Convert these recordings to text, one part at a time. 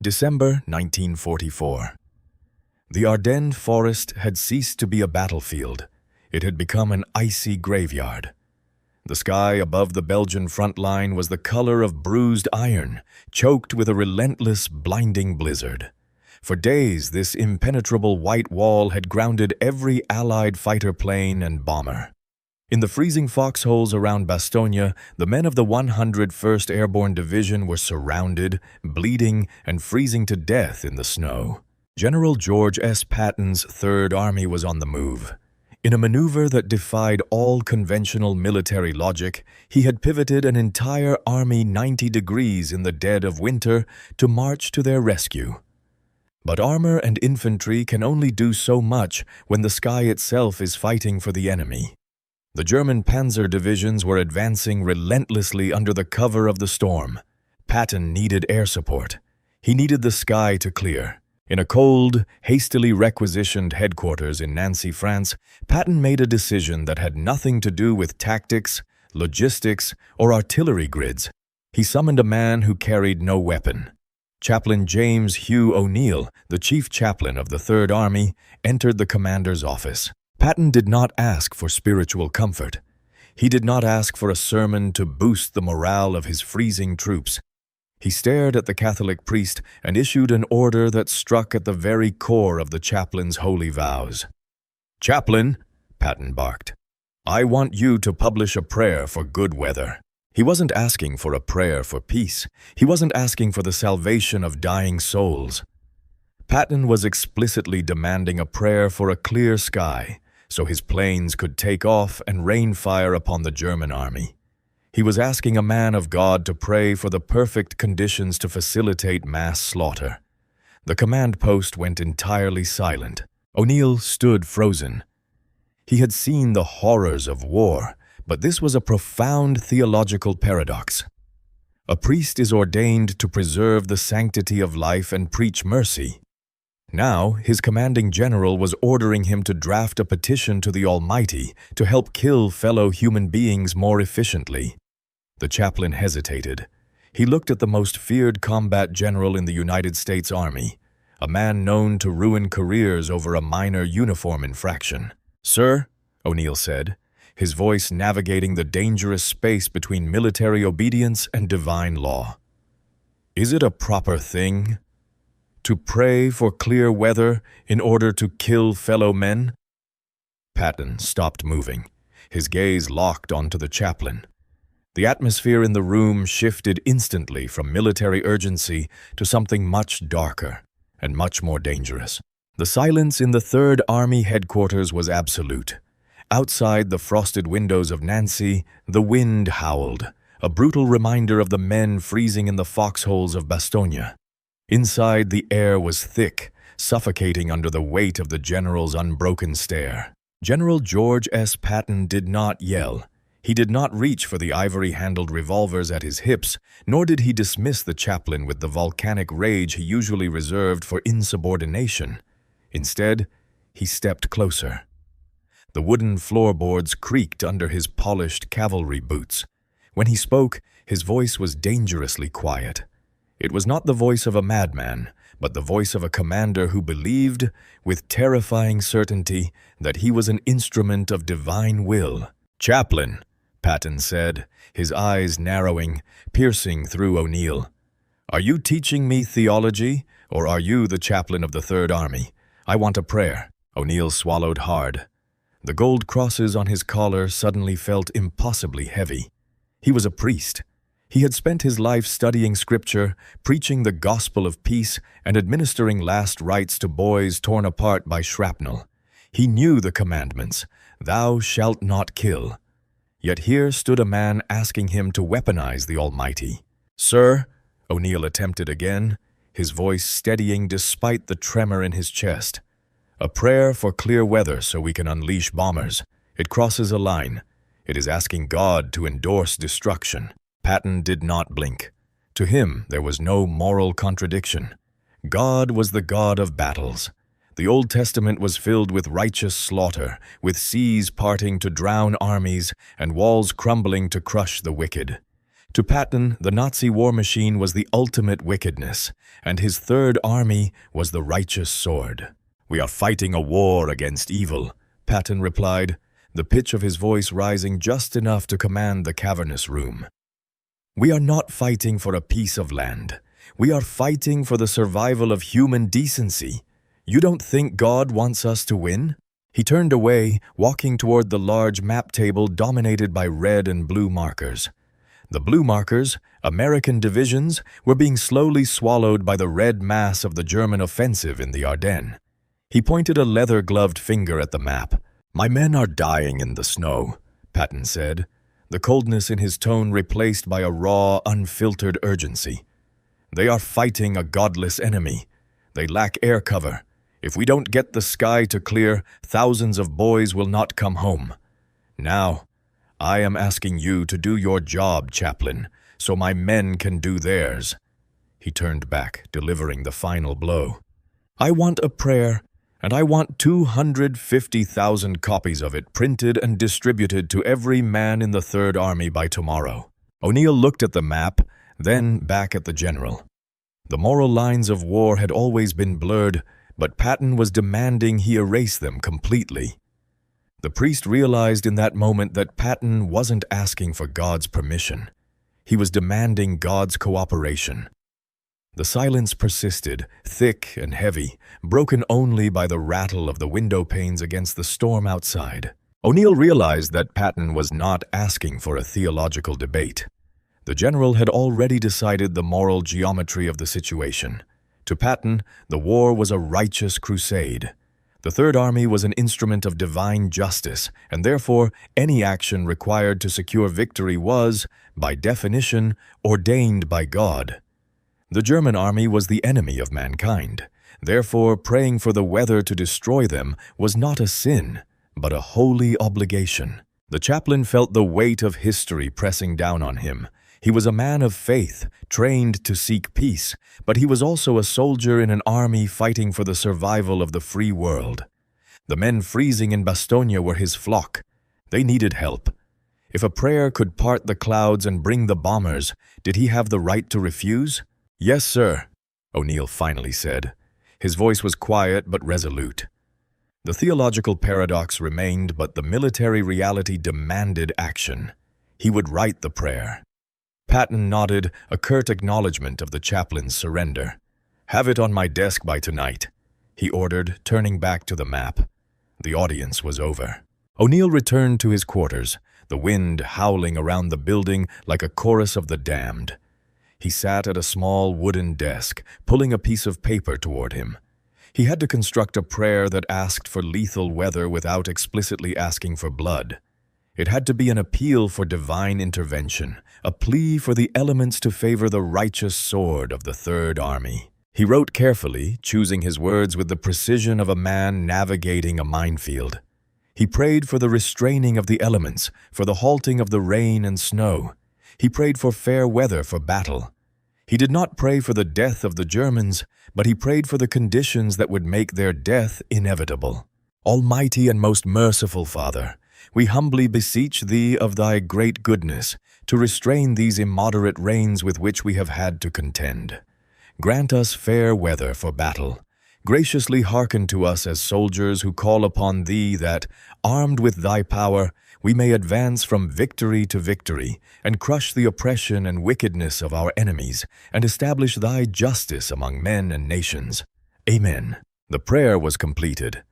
December 1944. The Ardennes forest had ceased to be a battlefield. It had become an icy graveyard. The sky above the Belgian front line was the color of bruised iron, choked with a relentless, blinding blizzard. For days, this impenetrable white wall had grounded every Allied fighter plane and bomber. In the freezing foxholes around Bastogne, the men of the 101st Airborne Division were surrounded, bleeding, and freezing to death in the snow. General George S. Patton's Third Army was on the move. In a maneuver that defied all conventional military logic, he had pivoted an entire army 90 degrees in the dead of winter to march to their rescue. But armor and infantry can only do so much when the sky itself is fighting for the enemy. The German panzer divisions were advancing relentlessly under the cover of the storm. Patton needed air support. He needed the sky to clear. In a cold, hastily requisitioned headquarters in Nancy, France, Patton made a decision that had nothing to do with tactics, logistics, or artillery grids. He summoned a man who carried no weapon. Chaplain James Hugh O'Neill, the Chief Chaplain of the Third Army, entered the commander's office. Patton did not ask for spiritual comfort. He did not ask for a sermon to boost the morale of his freezing troops. He stared at the Catholic priest and issued an order that struck at the very core of the chaplain's holy vows. "Chaplain," Patton barked, "I want you to publish a prayer for good weather." He wasn't asking for a prayer for peace. He wasn't asking for the salvation of dying souls. Patton was explicitly demanding a prayer for a clear sky, so his planes could take off and rain fire upon the German army. He was asking a man of God to pray for the perfect conditions to facilitate mass slaughter. The command post went entirely silent. O'Neill stood frozen. He had seen the horrors of war, but this was a profound theological paradox. A priest is ordained to preserve the sanctity of life and preach mercy. Now, his commanding general was ordering him to draft a petition to the Almighty to help kill fellow human beings more efficiently. The chaplain hesitated. He looked at the most feared combat general in the United States Army, a man known to ruin careers over a minor uniform infraction. "Sir," O'Neill said, his voice navigating the dangerous space between military obedience and divine law, "is it a proper thing to pray for clear weather in order to kill fellow men?" Patton stopped moving, his gaze locked onto the chaplain. The atmosphere in the room shifted instantly from military urgency to something much darker and much more dangerous. The silence in the Third Army headquarters was absolute. Outside the frosted windows of Nancy, the wind howled, a brutal reminder of the men freezing in the foxholes of Bastogne. Inside, the air was thick, suffocating under the weight of the general's unbroken stare. General George S. Patton did not yell. He did not reach for the ivory-handled revolvers at his hips, nor did he dismiss the chaplain with the volcanic rage he usually reserved for insubordination. Instead, he stepped closer. The wooden floorboards creaked under his polished cavalry boots. When he spoke, his voice was dangerously quiet. It was not the voice of a madman, but the voice of a commander who believed, with terrifying certainty, that he was an instrument of divine will. "Chaplain," Patton said, his eyes narrowing, piercing through O'Neill, "are you teaching me theology, or are you the chaplain of the Third Army? I want a prayer." O'Neill swallowed hard. The gold crosses on his collar suddenly felt impossibly heavy. He was a priest. He had spent his life studying scripture, preaching the gospel of peace, and administering last rites to boys torn apart by shrapnel. He knew the commandments, "Thou shalt not kill." Yet here stood a man asking him to weaponize the Almighty. "Sir," O'Neill attempted again, his voice steadying despite the tremor in his chest. "A prayer for clear weather so we can unleash bombers. It crosses a line. It is asking God to endorse destruction." Patton did not blink. To him, there was no moral contradiction. God was the God of battles. The Old Testament was filled with righteous slaughter, with seas parting to drown armies and walls crumbling to crush the wicked. To Patton, the Nazi war machine was the ultimate wickedness, and his Third Army was the righteous sword. "We are fighting a war against evil," Patton replied, the pitch of his voice rising just enough to command the cavernous room. "We are not fighting for a piece of land. We are fighting for the survival of human decency. You don't think God wants us to win?" He turned away, walking toward the large map table dominated by red and blue markers. The blue markers, American divisions, were being slowly swallowed by the red mass of the German offensive in the Ardennes. He pointed a leather-gloved finger at the map. "My men are dying in the snow," Patton said, the coldness in his tone replaced by a raw, unfiltered urgency. "They are fighting a godless enemy. They lack air cover. If we don't get the sky to clear, thousands of boys will not come home. Now, I am asking you to do your job, Chaplain, so my men can do theirs." He turned back, delivering the final blow. "I want a prayer, and I want 250,000 copies of it printed and distributed to every man in the Third Army by tomorrow." O'Neill looked at the map, then back at the general. The moral lines of war had always been blurred, but Patton was demanding he erase them completely. The priest realized in that moment that Patton wasn't asking for God's permission. He was demanding God's cooperation. The silence persisted, thick and heavy, broken only by the rattle of the window panes against the storm outside. O'Neill realized that Patton was not asking for a theological debate. The general had already decided the moral geometry of the situation. To Patton, the war was a righteous crusade. The Third Army was an instrument of divine justice, and therefore any action required to secure victory was, by definition, ordained by God. The German army was the enemy of mankind. Therefore, praying for the weather to destroy them was not a sin, but a holy obligation. The chaplain felt the weight of history pressing down on him. He was a man of faith, trained to seek peace, but he was also a soldier in an army fighting for the survival of the free world. The men freezing in Bastogne were his flock. They needed help. If a prayer could part the clouds and bring the bombers, did he have the right to refuse? "Yes, sir," O'Neill finally said. His voice was quiet but resolute. The theological paradox remained, but the military reality demanded action. He would write the prayer. Patton nodded, a curt acknowledgement of the chaplain's surrender. "Have it on my desk by tonight," he ordered, turning back to the map. The audience was over. O'Neill returned to his quarters, the wind howling around the building like a chorus of the damned. He sat at a small wooden desk, pulling a piece of paper toward him. He had to construct a prayer that asked for lethal weather without explicitly asking for blood. It had to be an appeal for divine intervention, a plea for the elements to favor the righteous sword of the Third Army. He wrote carefully, choosing his words with the precision of a man navigating a minefield. He prayed for the restraining of the elements, for the halting of the rain and snow. He prayed for fair weather for battle. He did not pray for the death of the Germans, but he prayed for the conditions that would make their death inevitable. "Almighty and most merciful Father, we humbly beseech Thee of Thy great goodness to restrain these immoderate rains with which we have had to contend. Grant us fair weather for battle. Graciously hearken to us as soldiers who call upon Thee that, armed with Thy power, we may advance from victory to victory and crush the oppression and wickedness of our enemies and establish Thy justice among men and nations. Amen." The prayer was completed.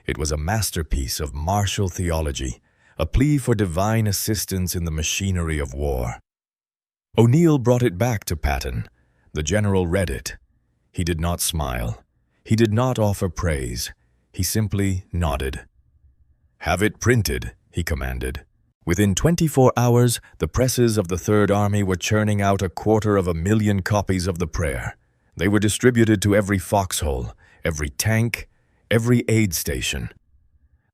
It was a masterpiece of martial theology, a plea for divine assistance in the machinery of war. O'Neill brought it back to Patton. The general read it. He did not smile. He did not offer praise. He simply nodded. "Have it printed," he commanded. Within 24 hours, the presses of the Third Army were churning out 250,000 copies of the prayer. They were distributed to every foxhole, every tank, every aid station.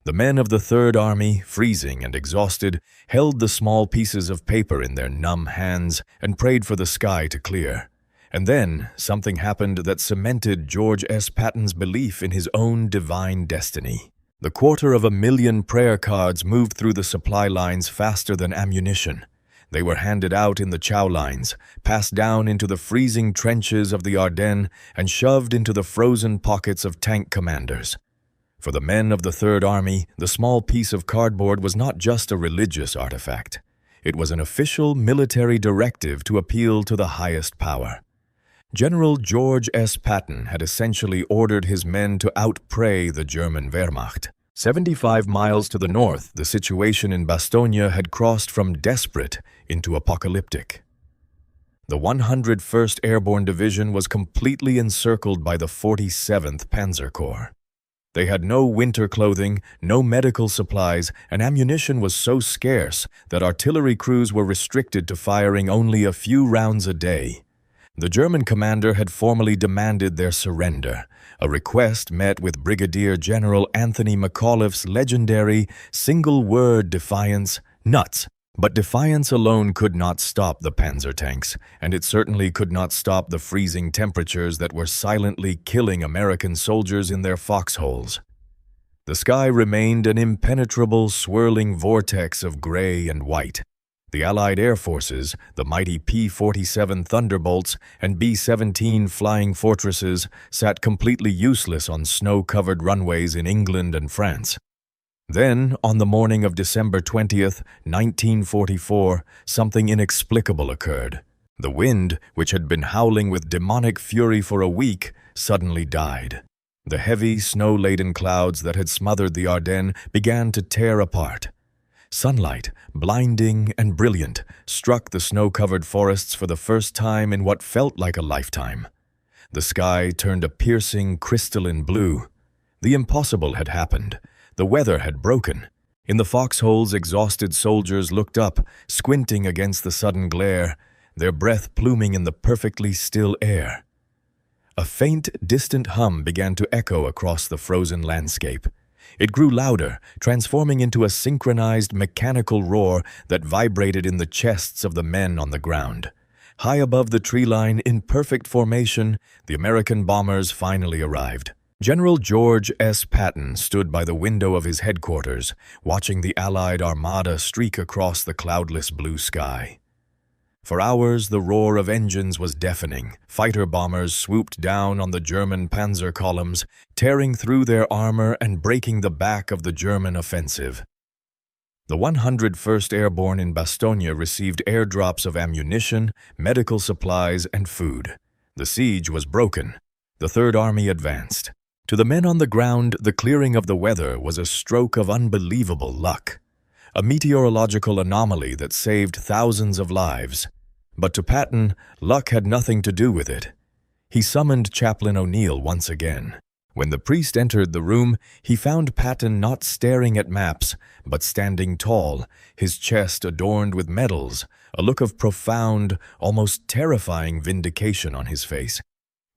The men of the Third Army, freezing and exhausted, held the small pieces of paper in their numb hands and prayed for the sky to clear. And then something happened that cemented George S. Patton's belief in his own divine destiny. The 250,000 prayer cards moved through the supply lines faster than ammunition. They were handed out in the chow lines, passed down into the freezing trenches of the Ardennes, and shoved into the frozen pockets of tank commanders. For the men of the Third Army, the small piece of cardboard was not just a religious artifact. It was an official military directive to appeal to the highest power. General George S. Patton had essentially ordered his men to outpray the German Wehrmacht. 75 miles to the north, the situation in Bastogne had crossed from desperate into apocalyptic. The 101st Airborne Division was completely encircled by the 47th Panzer Corps. They had no winter clothing, no medical supplies, and ammunition was so scarce that artillery crews were restricted to firing only a few rounds a day. The German commander had formally demanded their surrender, a request met with Brigadier General Anthony McAuliffe's legendary single-word defiance, nuts. But defiance alone could not stop the panzer tanks, and it certainly could not stop the freezing temperatures that were silently killing American soldiers in their foxholes. The sky remained an impenetrable, swirling vortex of gray and white. The Allied air forces, the mighty P-47 Thunderbolts and B-17 Flying Fortresses, sat completely useless on snow-covered runways in England and France. Then, on the morning of December 20th, 1944, something inexplicable occurred. The wind, which had been howling with demonic fury for a week, suddenly died. The heavy, snow-laden clouds that had smothered the Ardennes began to tear apart. Sunlight, blinding and brilliant, struck the snow-covered forests for the first time in what felt like a lifetime. The sky turned a piercing, crystalline blue. The impossible had happened. The weather had broken. In the foxholes, exhausted soldiers looked up, squinting against the sudden glare, their breath pluming in the perfectly still air. A faint, distant hum began to echo across the frozen landscape. It grew louder, transforming into a synchronized mechanical roar that vibrated in the chests of the men on the ground. High above the tree line, in perfect formation, the American bombers finally arrived. General George S. Patton stood by the window of his headquarters, watching the Allied armada streak across the cloudless blue sky. For hours, the roar of engines was deafening. Fighter bombers swooped down on the German panzer columns, tearing through their armor and breaking the back of the German offensive. The 101st Airborne in Bastogne received airdrops of ammunition, medical supplies, and food. The siege was broken. The Third Army advanced. To the men on the ground, the clearing of the weather was a stroke of unbelievable luck, a meteorological anomaly that saved thousands of lives. But to Patton, luck had nothing to do with it. He summoned Chaplain O'Neill once again. When the priest entered the room, he found Patton not staring at maps, but standing tall, his chest adorned with medals, a look of profound, almost terrifying vindication on his face.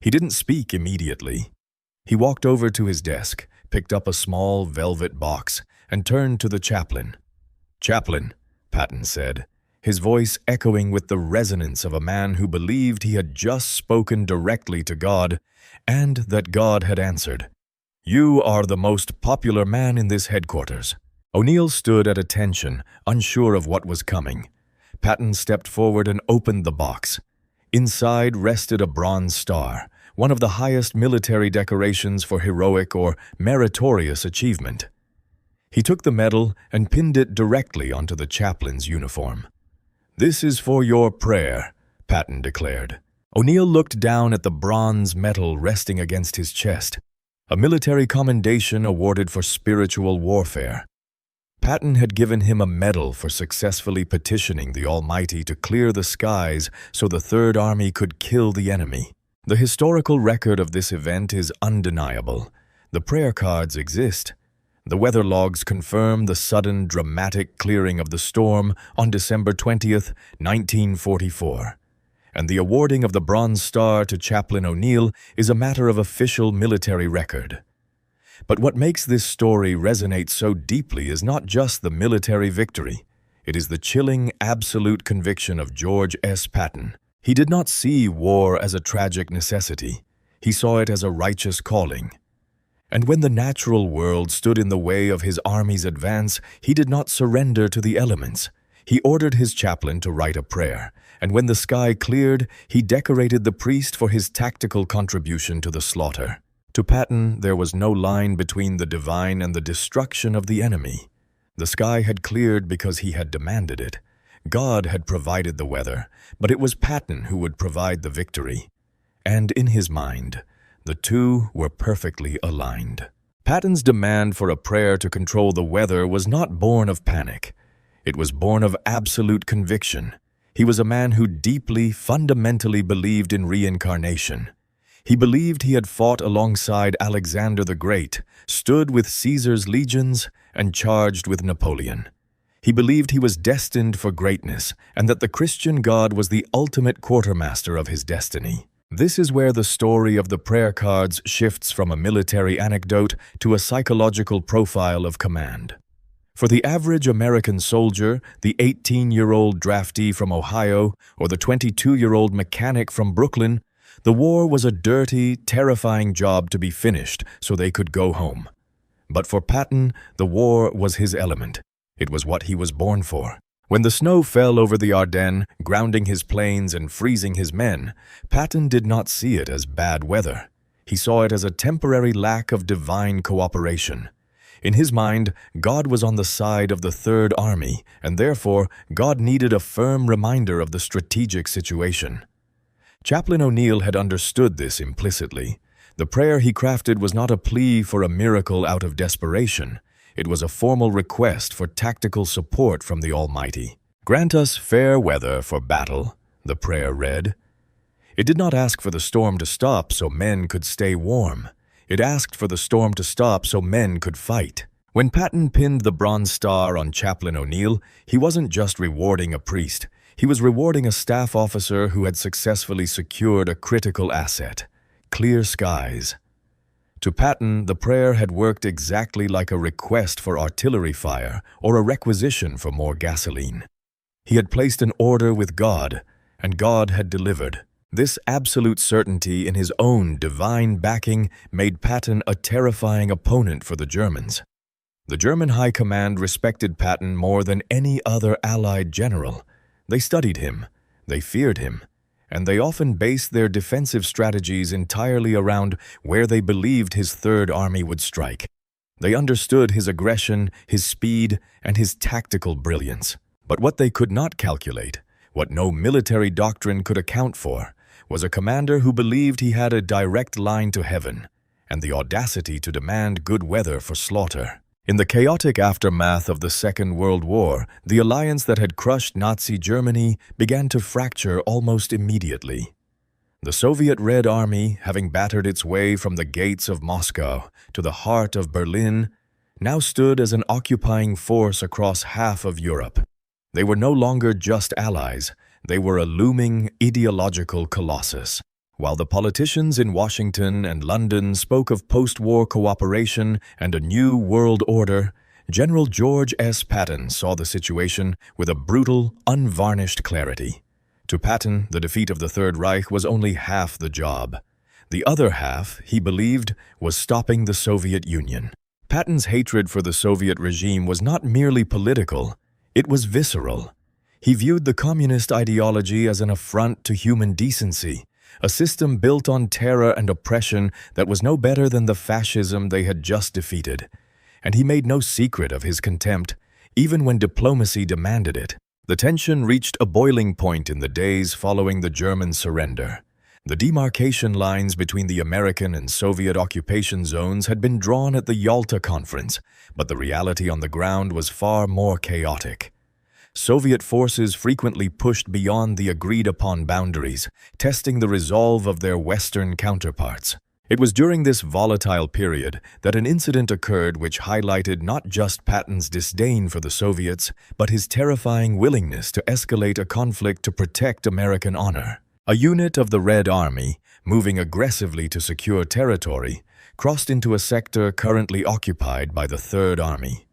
He didn't speak immediately. He walked over to his desk, picked up a small velvet box, and turned to the chaplain. "Chaplain," Patton said, his voice echoing with the resonance of a man who believed he had just spoken directly to God, and that God had answered. "You are the most popular man in this headquarters." O'Neill stood at attention, unsure of what was coming. Patton stepped forward and opened the box. Inside rested a bronze star, one of the highest military decorations for heroic or meritorious achievement. He took the medal and pinned it directly onto the chaplain's uniform. "This is for your prayer," Patton declared. O'Neill looked down at the bronze medal resting against his chest, a military commendation awarded for spiritual warfare. Patton had given him a medal for successfully petitioning the Almighty to clear the skies so the Third Army could kill the enemy. The historical record of this event is undeniable. The prayer cards exist. The weather logs confirm the sudden, dramatic clearing of the storm on December 20th, 1944. And the awarding of the Bronze Star to Chaplain O'Neill is a matter of official military record. But what makes this story resonate so deeply is not just the military victory. It is the chilling, absolute conviction of George S. Patton. He did not see war as a tragic necessity. He saw it as a righteous calling. And when the natural world stood in the way of his army's advance, he did not surrender to the elements. He ordered his chaplain to write a prayer, and when the sky cleared, he decorated the priest for his tactical contribution to the slaughter. To Patton, there was no line between the divine and the destruction of the enemy. The sky had cleared because he had demanded it. God had provided the weather, but it was Patton who would provide the victory. And in his mind, the two were perfectly aligned. Patton's demand for a prayer to control the weather was not born of panic. It was born of absolute conviction. He was a man who deeply, fundamentally believed in reincarnation. He believed he had fought alongside Alexander the Great, stood with Caesar's legions, and charged with Napoleon. He believed he was destined for greatness, and that the Christian God was the ultimate quartermaster of his destiny. This is where the story of the prayer cards shifts from a military anecdote to a psychological profile of command. For the average American soldier, the 18-year-old draftee from Ohio or the 22-year-old mechanic from Brooklyn, the war was a dirty, terrifying job to be finished so they could go home. But for Patton, the war was his element. It was what he was born for. When the snow fell over the Ardennes, grounding his planes and freezing his men, Patton did not see it as bad weather. He saw it as a temporary lack of divine cooperation. In his mind, God was on the side of the Third Army, and therefore God needed a firm reminder of the strategic situation. Chaplain O'Neill had understood this implicitly. The prayer he crafted was not a plea for a miracle out of desperation. It was a formal request for tactical support from the Almighty. "Grant us fair weather for battle," the prayer read. It did not ask for the storm to stop so men could stay warm. It asked for the storm to stop so men could fight. When Patton pinned the Bronze Star on Chaplain O'Neill, he wasn't just rewarding a priest. He was rewarding a staff officer who had successfully secured a critical asset: clear skies. To Patton, the prayer had worked exactly like a request for artillery fire or a requisition for more gasoline. He had placed an order with God, and God had delivered. This absolute certainty in his own divine backing made Patton a terrifying opponent for the Germans. The German High Command respected Patton more than any other Allied general. They studied him, they feared him, and they often based their defensive strategies entirely around where they believed his Third Army would strike. They understood his aggression, his speed, and his tactical brilliance. But what they could not calculate, what no military doctrine could account for, was a commander who believed he had a direct line to heaven, and the audacity to demand good weather for slaughter. In the chaotic aftermath of the Second World War, the alliance that had crushed Nazi Germany began to fracture almost immediately. The Soviet Red Army, having battered its way from the gates of Moscow to the heart of Berlin, now stood as an occupying force across half of Europe. They were no longer just allies, they were a looming ideological colossus. While the politicians in Washington and London spoke of post-war cooperation and a new world order, General George S. Patton saw the situation with a brutal, unvarnished clarity. To Patton, the defeat of the Third Reich was only half the job. The other half, he believed, was stopping the Soviet Union. Patton's hatred for the Soviet regime was not merely political, it was visceral. He viewed the communist ideology as an affront to human decency, a system built on terror and oppression that was no better than the fascism they had just defeated. And he made no secret of his contempt, even when diplomacy demanded it. The tension reached a boiling point in the days following the German surrender. The demarcation lines between the American and Soviet occupation zones had been drawn at the Yalta Conference, but the reality on the ground was far more chaotic. Soviet forces frequently pushed beyond the agreed-upon boundaries, testing the resolve of their Western counterparts. It was during this volatile period that an incident occurred which highlighted not just Patton's disdain for the Soviets, but his terrifying willingness to escalate a conflict to protect American honor. A unit of the Red Army, moving aggressively to secure territory, crossed into a sector currently occupied by the Third Army.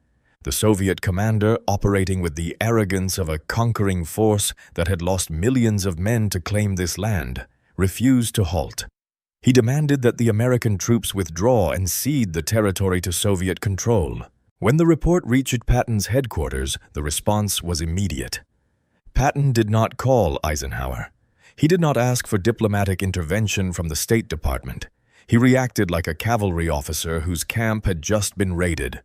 The Soviet commander, operating with the arrogance of a conquering force that had lost millions of men to claim this land, refused to halt. He demanded that the American troops withdraw and cede the territory to Soviet control. When the report reached Patton's headquarters, the response was immediate. Patton did not call Eisenhower. He did not ask for diplomatic intervention from the State Department. He reacted like a cavalry officer whose camp had just been raided.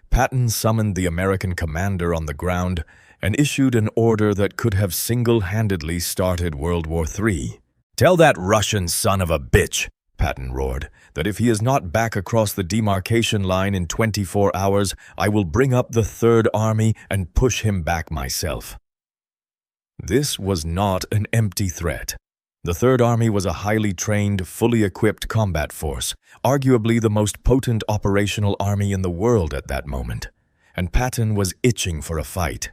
Patton summoned the American commander on the ground and issued an order that could have single-handedly started World War III. "Tell that Russian son of a bitch," Patton roared, "that if he is not back across the demarcation line in 24 hours, I will bring up the Third Army and push him back myself." This was not an empty threat. The Third Army was a highly trained, fully equipped combat force, arguably the most potent operational army in the world at that moment, and Patton was itching for a fight.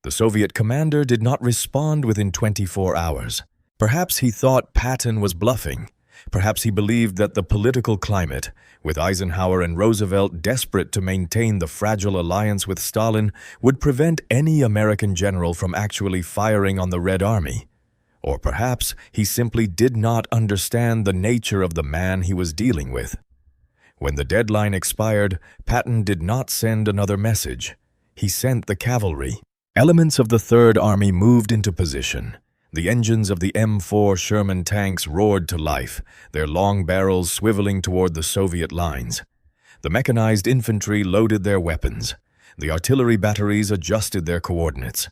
The Soviet commander did not respond within 24 hours. Perhaps he thought Patton was bluffing. Perhaps he believed that the political climate, with Eisenhower and Roosevelt desperate to maintain the fragile alliance with Stalin, would prevent any American general from actually firing on the Red Army. Or perhaps he simply did not understand the nature of the man he was dealing with. When the deadline expired, Patton did not send another message. He sent the cavalry. Elements of the Third Army moved into position. The engines of the M4 Sherman tanks roared to life, their long barrels swiveling toward the Soviet lines. The mechanized infantry loaded their weapons. The artillery batteries adjusted their coordinates.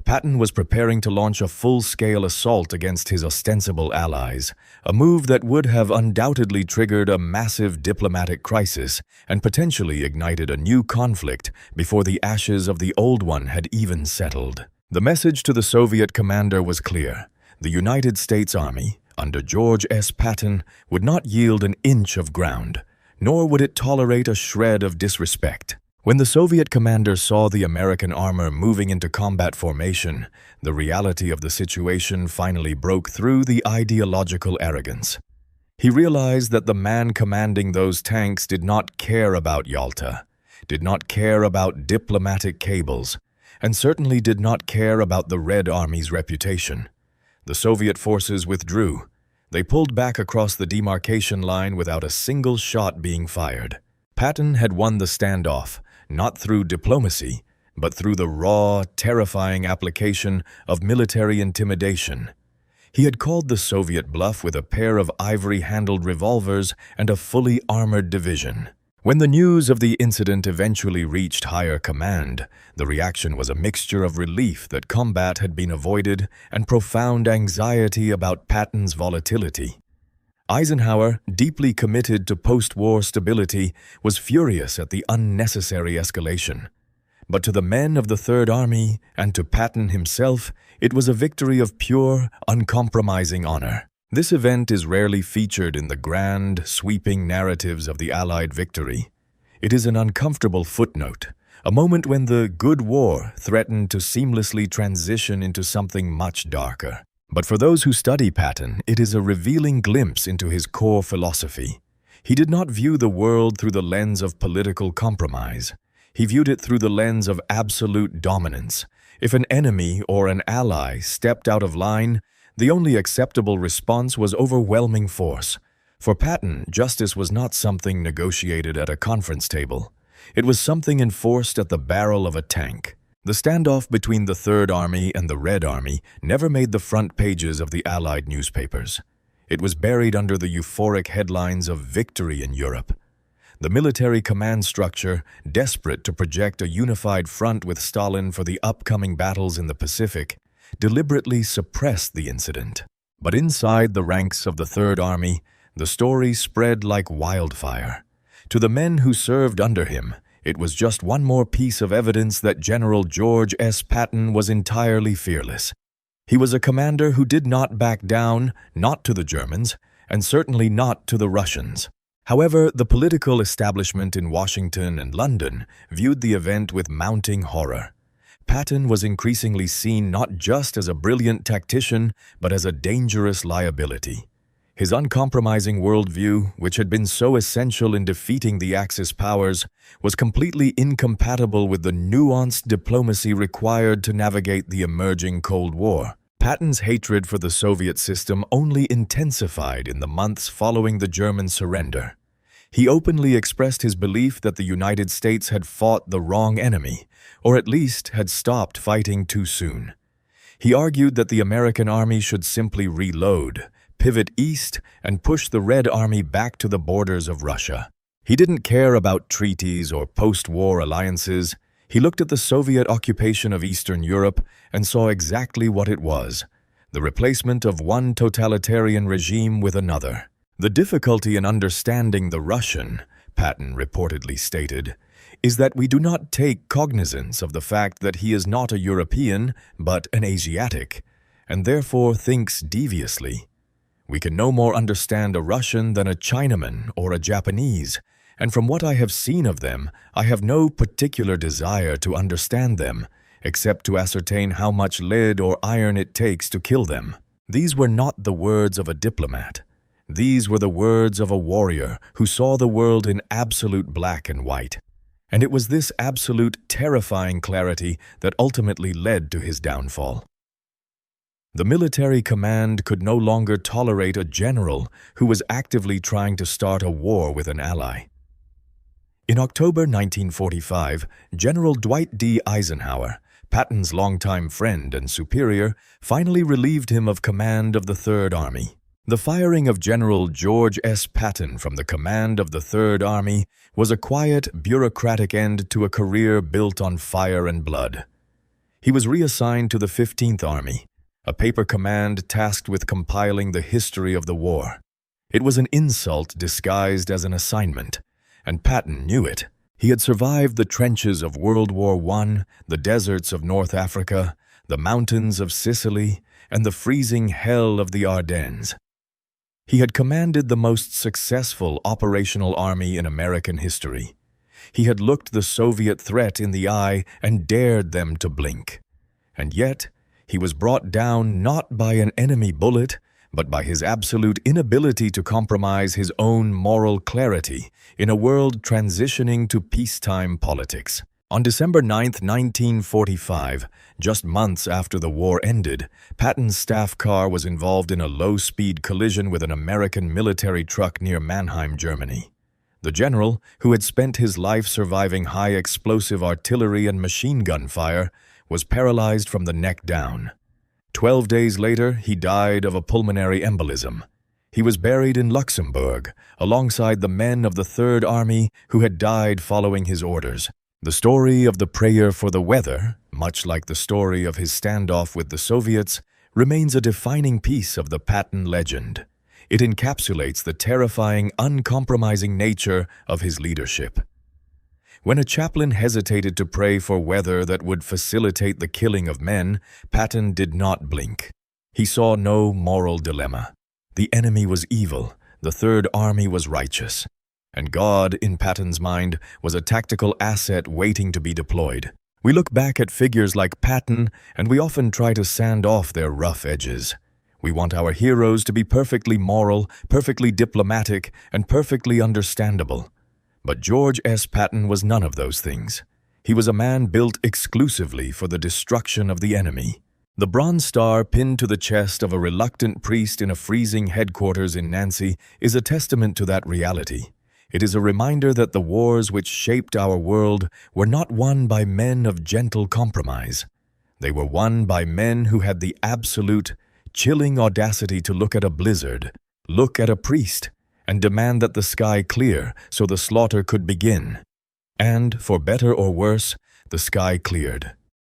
Patton was preparing to launch a full-scale assault against his ostensible allies, a move that would have undoubtedly triggered a massive diplomatic crisis and potentially ignited a new conflict before the ashes of the old one had even settled. The message to the Soviet commander was clear. The United States Army, under George S. Patton, would not yield an inch of ground, nor would it tolerate a shred of disrespect. When the Soviet commander saw the American armor moving into combat formation, the reality of the situation finally broke through the ideological arrogance. He realized that the man commanding those tanks did not care about Yalta, did not care about diplomatic cables, and certainly did not care about the Red Army's reputation. The Soviet forces withdrew. They pulled back across the demarcation line without a single shot being fired. Patton had won the standoff, not through diplomacy, but through the raw, terrifying application of military intimidation. He had called the Soviet bluff with a pair of ivory-handled revolvers and a fully armored division. When the news of the incident eventually reached higher command, the reaction was a mixture of relief that combat had been avoided and profound anxiety about Patton's volatility. Eisenhower, deeply committed to post-war stability, was furious at the unnecessary escalation. But to the men of the Third Army and to Patton himself, it was a victory of pure, uncompromising honor. This event is rarely featured in the grand, sweeping narratives of the Allied victory. It is an uncomfortable footnote, a moment when the good war threatened to seamlessly transition into something much darker. But for those who study Patton, it is a revealing glimpse into his core philosophy. He did not view the world through the lens of political compromise. He viewed it through the lens of absolute dominance. If an enemy or an ally stepped out of line, the only acceptable response was overwhelming force. For Patton, justice was not something negotiated at a conference table. It was something enforced at the barrel of a tank. The standoff between the Third Army and the Red Army never made the front pages of the Allied newspapers. It was buried under the euphoric headlines of victory in Europe. The military command structure, desperate to project a unified front with Stalin for the upcoming battles in the Pacific, deliberately suppressed the incident. But inside the ranks of the Third Army, the story spread like wildfire. To the men who served under him, it was just one more piece of evidence that General George S. Patton was entirely fearless. He was a commander who did not back down, not to the Germans, and certainly not to the Russians. However, the political establishment in Washington and London viewed the event with mounting horror. Patton was increasingly seen not just as a brilliant tactician, but as a dangerous liability. His uncompromising worldview, which had been so essential in defeating the Axis powers, was completely incompatible with the nuanced diplomacy required to navigate the emerging Cold War. Patton's hatred for the Soviet system only intensified in the months following the German surrender. He openly expressed his belief that the United States had fought the wrong enemy, or at least had stopped fighting too soon. He argued that the American army should simply reload, pivot east, and push the Red Army back to the borders of Russia. He didn't care about treaties or post-war alliances. He looked at the Soviet occupation of Eastern Europe and saw exactly what it was: the replacement of one totalitarian regime with another. The difficulty in understanding the Russian, Patton reportedly stated, is that we do not take cognizance of the fact that he is not a European but an Asiatic, and therefore thinks deviously. We can no more understand a Russian than a Chinaman or a Japanese, and from what I have seen of them, I have no particular desire to understand them, except to ascertain how much lead or iron it takes to kill them. These were not the words of a diplomat. These were the words of a warrior who saw the world in absolute black and white. And it was this absolute, terrifying clarity that ultimately led to his downfall. The military command could no longer tolerate a general who was actively trying to start a war with an ally. In October 1945, General Dwight D. Eisenhower, Patton's longtime friend and superior, finally relieved him of command of the Third Army. The firing of General George S. Patton from the command of the Third Army was a quiet, bureaucratic end to a career built on fire and blood. He was reassigned to the 15th Army, a paper command tasked with compiling the history of the war. It was an insult disguised as an assignment, and Patton knew it. He had survived the trenches of World War I, the deserts of North Africa, the mountains of Sicily, and the freezing hell of the Ardennes. He had commanded the most successful operational army in American history. He had looked the Soviet threat in the eye and dared them to blink. And yet, he was brought down not by an enemy bullet, but by his absolute inability to compromise his own moral clarity in a world transitioning to peacetime politics. On December 9, 1945, just months after the war ended, Patton's staff car was involved in a low-speed collision with an American military truck near Mannheim, Germany. The general, who had spent his life surviving high-explosive artillery and machine gun fire, was paralyzed from the neck down. 12 days later, he died of a pulmonary embolism. He was buried in Luxembourg, alongside the men of the Third Army who had died following his orders. The story of the prayer for the weather, much like the story of his standoff with the Soviets, remains a defining piece of the Patton legend. It encapsulates the terrifying, uncompromising nature of his leadership. When a chaplain hesitated to pray for weather that would facilitate the killing of men, Patton did not blink. He saw no moral dilemma. The enemy was evil, the Third Army was righteous. And God, in Patton's mind, was a tactical asset waiting to be deployed. We look back at figures like Patton, and we often try to sand off their rough edges. We want our heroes to be perfectly moral, perfectly diplomatic, and perfectly understandable. But George S. Patton was none of those things. He was a man built exclusively for the destruction of the enemy. The Bronze Star pinned to the chest of a reluctant priest in a freezing headquarters in Nancy is a testament to that reality. It is a reminder that the wars which shaped our world were not won by men of gentle compromise. They were won by men who had the absolute, chilling audacity to look at a blizzard, look at a priest, and demand that the sky clear so the slaughter could begin. And, for better or worse, the sky cleared.